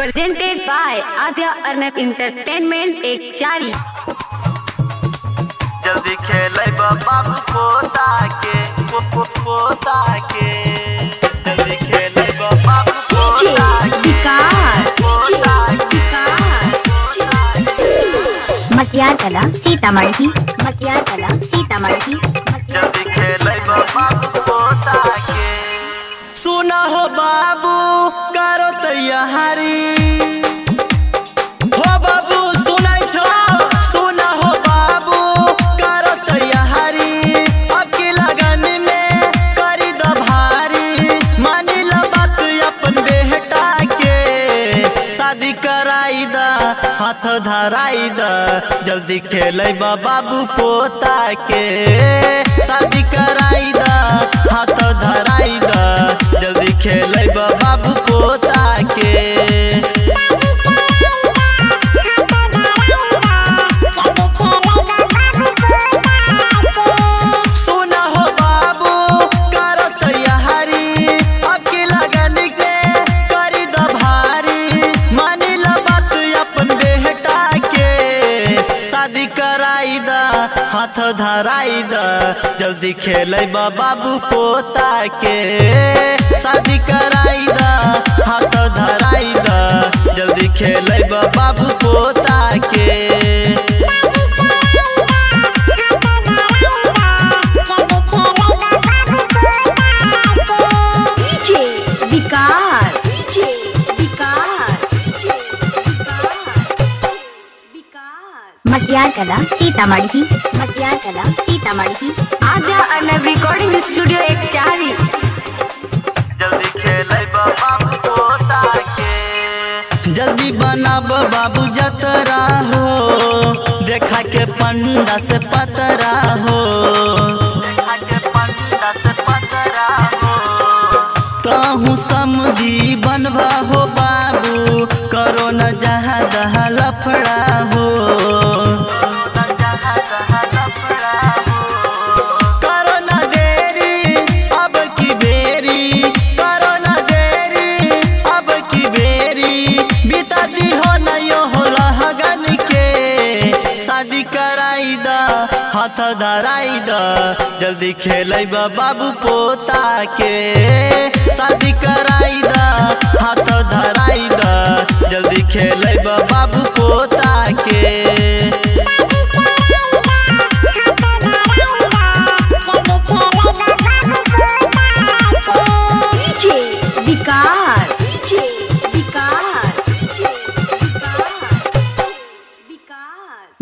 Presented by Adya Arnab Entertainment एक चारी। जल्दी खेले बाबू पोता के पोता के जल्दी खेले बाबू पोता मटियार कला सीतामढ़ी मटियार कला सीतामढ़ी जल्दी खेले बाबू पोता के। सुना हो बाबू करो तैयारी हो बाबू सुनाई छो सुना हो बाबू करो तैयारी अब की लगन में करी द भारी मानी ला बात अपन बेटा के शादी कराई द हाथ धराई द जल्दी खेले बाबू पोता के शादी कराई द हाथ धराई द जल्दी खेले बाबू पोता के। सुना हो बाबू करो तैयारी अब की लगन के करी द भारी मानी ला बात अपन बेटा के शादी कराई द हाथ धराई द जल्दी खेले बाबू पोता के शादी कराई द हाथ धराई द जल्दी खेले बाबू पोता के। मटियार कला सीतामढ़ी मटियार कला सीतामढ़ी आद्या अर्नब रिकॉर्डिंग स्टूडियो एक चारी। जल्दी खेले बाबू पोता के जल्दी बनाब बाबू जतरा हो देखा के पंडा से पतरा हो देखा के पंडा से पतरा हो तहु समधी बनवा हो बाबू करो न जहा जहा लफड़ा हो करो न देरी अब की बेरी करो न देरी अब की बेरी बीता दी हो न यो हो लगन के शादी कराई द हाथ धराई द जल्दी खेले बाबू पोता के शादी कराई द हाथ धराई द जल्दी खेले बाबू पोता के।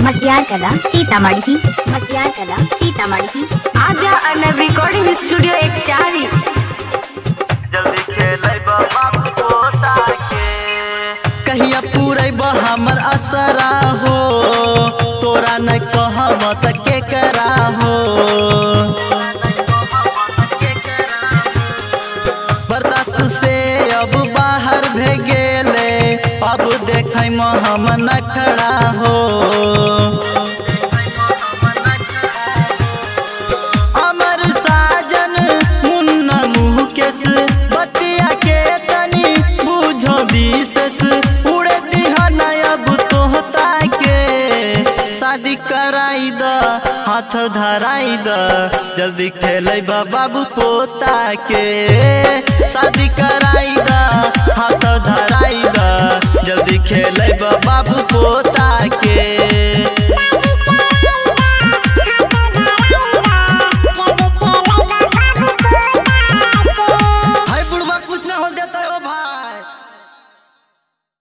मटियार कला सीतामढ़ी मटियार कला सीतामढ़ी आद्या अर्नब रिकॉर्डिंग स्टूडियो एक चारी। जल्दी खेले बाबू पोता के कहिया पूरे हमर असरा हो तोरा न कहब त के करा हो बर्दाश्त से अब बाहर भे गेले अब देख हम नखड़ा हो अमर साजन मुन्ना मुकेश बतिया के तनी बुझो विशेष उड़े दिहन अब तोहता के शादी कराई द हाथ धराई द जल्दी खेले बाबू पोता के शादी कराई द